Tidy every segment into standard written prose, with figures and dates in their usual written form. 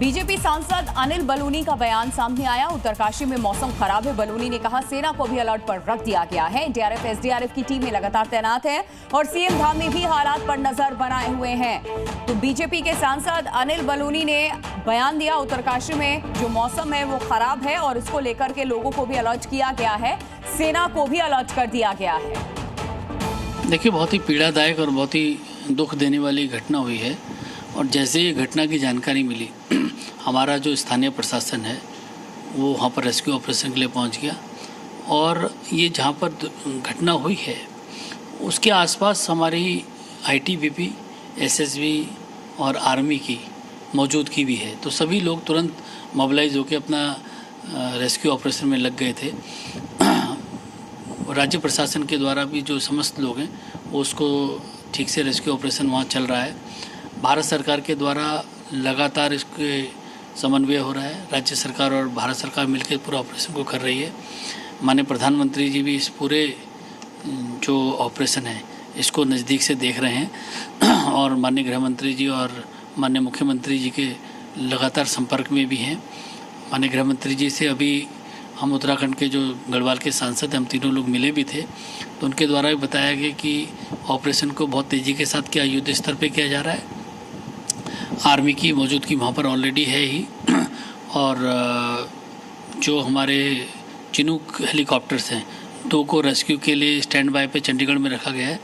BJP सांसद अनिल बलूनी का बयान सामने आया। उत्तरकाशी में मौसम खराब है। बलूनी ने कहा सेना को भी अलर्ट पर रख दिया गया है। एनडीआरएफ एसडीआरएफ की टीमें लगातार तैनात है और सीएम धाम में भी हालात पर नजर बनाए हुए हैं। तो बीजेपी के सांसद अनिल बलूनी ने बयान दिया, उत्तरकाशी में जो मौसम है वो खराब है और इसको लेकर के लोगों को भी अलर्ट किया गया है, सेना को भी अलर्ट कर दिया गया है। देखिए, बहुत ही पीड़ादायक और बहुत ही दुख देने वाली घटना हुई है और जैसे ही घटना की जानकारी मिली, हमारा जो स्थानीय प्रशासन है वो वहाँ पर रेस्क्यू ऑपरेशन के लिए पहुँच गया और ये जहाँ पर घटना हुई है उसके आसपास हमारी आईटीबीपी, एसएसबी और आर्मी की मौजूदगी भी है। तो सभी लोग तुरंत मोबिलाइज होकर अपना रेस्क्यू ऑपरेशन में लग गए थे। राज्य प्रशासन के द्वारा भी जो समस्त लोग हैं वो उसको ठीक से रेस्क्यू ऑपरेशन वहाँ चल रहा है। भारत सरकार के द्वारा लगातार इसके समन्वय हो रहा है। राज्य सरकार और भारत सरकार मिलकर पूरा ऑपरेशन को कर रही है। माननीय प्रधानमंत्री जी भी इस पूरे जो ऑपरेशन है इसको नज़दीक से देख रहे हैं और माननीय गृह मंत्री जी और माननीय मुख्यमंत्री जी के लगातार संपर्क में भी हैं। माननीय गृह मंत्री जी से अभी हम उत्तराखंड के जो गढ़वाल के सांसद हम तीनों लोग मिले भी थे, तो उनके द्वारा भी बताया गया कि ऑपरेशन को बहुत तेज़ी के साथ क्या युद्ध स्तर पे किया जा रहा है। आर्मी की मौजूदगी वहाँ पर ऑलरेडी है ही और जो हमारे चिनूक हेलीकॉप्टर्स हैं 2 को रेस्क्यू के लिए स्टैंड बाय पे चंडीगढ़ में रखा गया है।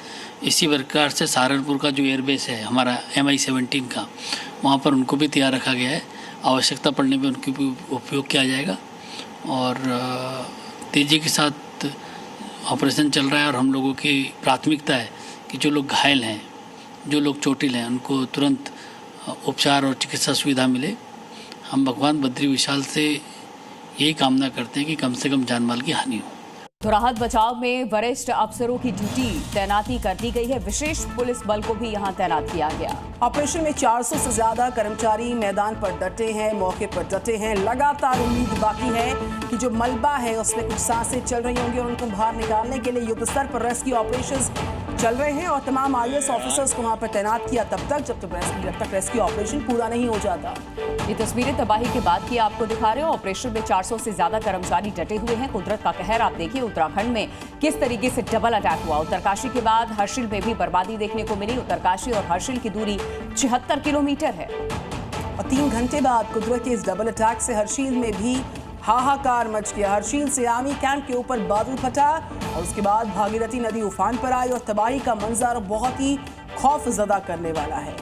इसी प्रकार से सहारनपुर का जो एयरबेस है हमारा MI-17 का, वहाँ पर उनको भी तैयार रखा गया है। आवश्यकता पड़ने पर उनकी भी उपयोग किया जाएगा और तेज़ी के साथ ऑपरेशन चल रहा है और हम लोगों की प्राथमिकता है कि जो लोग घायल हैं, जो लोग चोटिल हैं, उनको तुरंत उपचार और चिकित्सा सुविधा मिले। हम भगवान बद्री विशाल से यही कामना करते हैं कि कम से कम जान माल की हानि हो। तो राहत बचाव में वरिष्ठ अफसरों की ड्यूटी तैनाती कर दी गई है। विशेष पुलिस बल को भी यहां तैनात किया गया। ऑपरेशन में 400 से ज्यादा कर्मचारी मैदान पर डटे हैं, मौके पर डटे हैं। लगातार उम्मीद बाकी है कि जो मलबा है उसमें कुछ सांसें चल रही होंगी और उनको बाहर निकालने के लिए युद्ध स्तर पर रेस्क्यू ऑपरेशंस चल रहे हैं और तमाम IAS ऑफिसर्स को वहां पर तैनात किया जब तक रेस्क्यू ऑपरेशन पूरा नहीं हो जाता। ये तस्वीरें तबाही के बाद की आपको दिखा रहे हो। ऑपरेशन में 400 से ज्यादा कर्मचारी डटे हुए हैं। कुदरत का कहर आप देखिए, उत्तराखंड में किस तरीके से डबल अटैक हुआ। उत्तरकाशी के बाद हर्षिल में भी बर्बादी देखने को मिली। उत्तरकाशी और हर्षिल की दूरी 76 किलोमीटर है और 3 घंटे बाद कुदरत के इस डबल अटैक से हर्षिल में भी हाहाकार मच गया। हर्षिल से आर्मी कैंप के ऊपर बादल फटा और उसके बाद भागीरथी नदी उफान पर आई और तबाही का मंजर बहुत ही खौफजदा करने वाला है,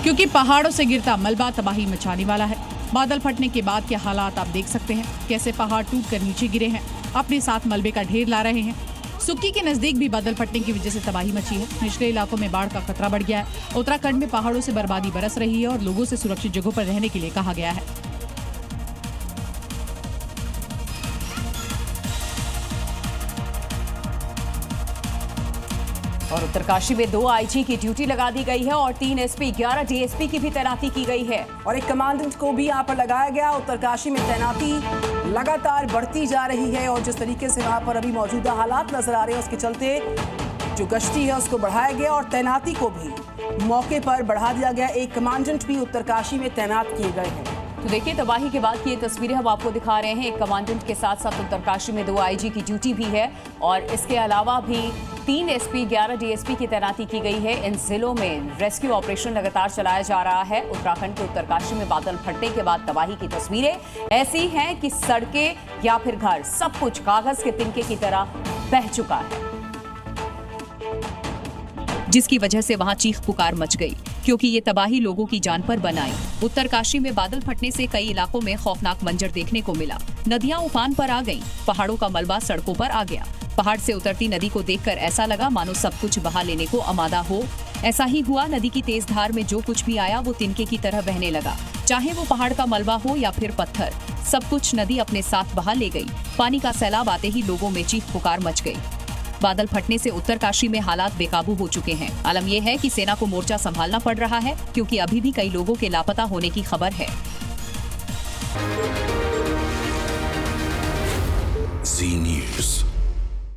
क्योंकि पहाड़ों से गिरता मलबा तबाही मचाने वाला है। बादल फटने के बाद के हालात आप देख सकते हैं, कैसे पहाड़ टूटकर नीचे गिरे हैं, अपने साथ मलबे का ढेर ला रहे हैं। सुक्की के नजदीक भी बादल फटने की वजह से तबाही मची है। निचले इलाकों में बाढ़ का खतरा बढ़ गया है। उत्तराखंड में पहाड़ों से बर्बादी बरस रही है और लोगों से सुरक्षित जगहों पर रहने के लिए कहा गया है। और उत्तरकाशी में 2 IG की ड्यूटी लगा दी गई है और 3 SP, 11 DSP की भी तैनाती की गई है और एक कमांडेंट को भी यहाँ पर लगाया गया। उत्तरकाशी में तैनाती लगातार बढ़ती जा रही है और जिस तरीके से वहाँ पर अभी मौजूदा हालात नजर आ रहे हैं उसके चलते जो गश्ती है उसको बढ़ाया गया और तैनाती को भी मौके पर बढ़ा दिया गया। एक कमांडेंट भी उत्तरकाशी में तैनात किए गए हैं। तो देखिए, तबाही के बाद की ये तस्वीरें हम आपको दिखा रहे हैं। एक कमांडेंट के साथ साथ उत्तरकाशी में 2 IG की ड्यूटी भी है और इसके अलावा भी 3 SP, 11 DSP की तैनाती की गई है। इन जिलों में रेस्क्यू ऑपरेशन लगातार चलाया जा रहा है। उत्तराखंड के उत्तरकाशी में बादल फटने के बाद तबाही की तस्वीरें ऐसी हैं कि सड़कें या फिर घर सब कुछ कागज के तिनके की तरह बह चुका है, जिसकी वजह से वहां चीख पुकार मच गई, क्योंकि ये तबाही लोगों की जान पर बन आई। उत्तरकाशी में बादल फटने से कई इलाकों में खौफनाक मंजर देखने को मिला। नदियां उफान पर आ गईं, पहाड़ों का मलबा सड़कों पर आ गया। पहाड़ से उतरती नदी को देखकर ऐसा लगा मानो सब कुछ बहा लेने को आमादा हो। ऐसा ही हुआ। नदी की तेज धार में जो कुछ भी आया वो तिनके की तरह बहने लगा, चाहे वो पहाड़ का मलबा हो या फिर पत्थर, सब कुछ नदी अपने साथ बहा ले गई। पानी का सैलाब आते ही लोगों में चीख पुकार मच गई। बादल फटने से उत्तरकाशी में हालात बेकाबू हो चुके हैं। आलम यह है कि सेना को मोर्चा संभालना पड़ रहा है, क्योंकि अभी भी कई लोगों के लापता होने की खबर है। Zee